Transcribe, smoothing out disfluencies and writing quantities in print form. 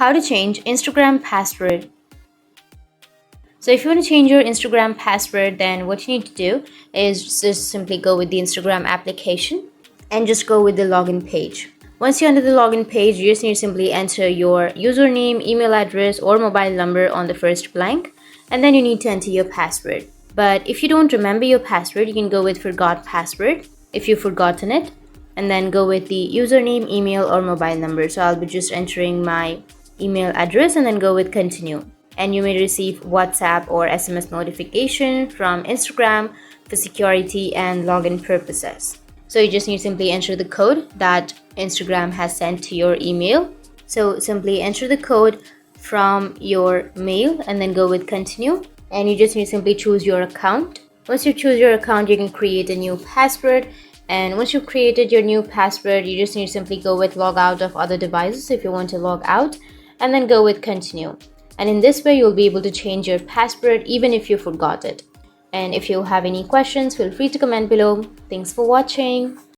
How to change Instagram password. So if you want to change your Instagram password, then what you need to do is just simply go with the Instagram application and just go with the login page. Once you're under the login page, you just need to simply enter your username, email address, or mobile number on the first blank, and then you need to enter your password. But if you don't remember your password, you can go with forgot password if you've forgotten it, and then go with the username, email, or mobile number. So I'll be just entering my email address and then go with continue. And you may receive WhatsApp or SMS notification from Instagram for security and login purposes. So you just need to simply enter the code that Instagram has sent to your email. So simply enter the code from your mail and then go with continue. And you just need to simply choose your account. Once you choose your account, you can create a new password. And once you've created your new password, you just need to simply go with log out of other devices if you want to log out, and then go with continue. And in this way, you'll be able to change your password even if you forgot it. And if you have any questions, feel free to comment below. Thanks for watching.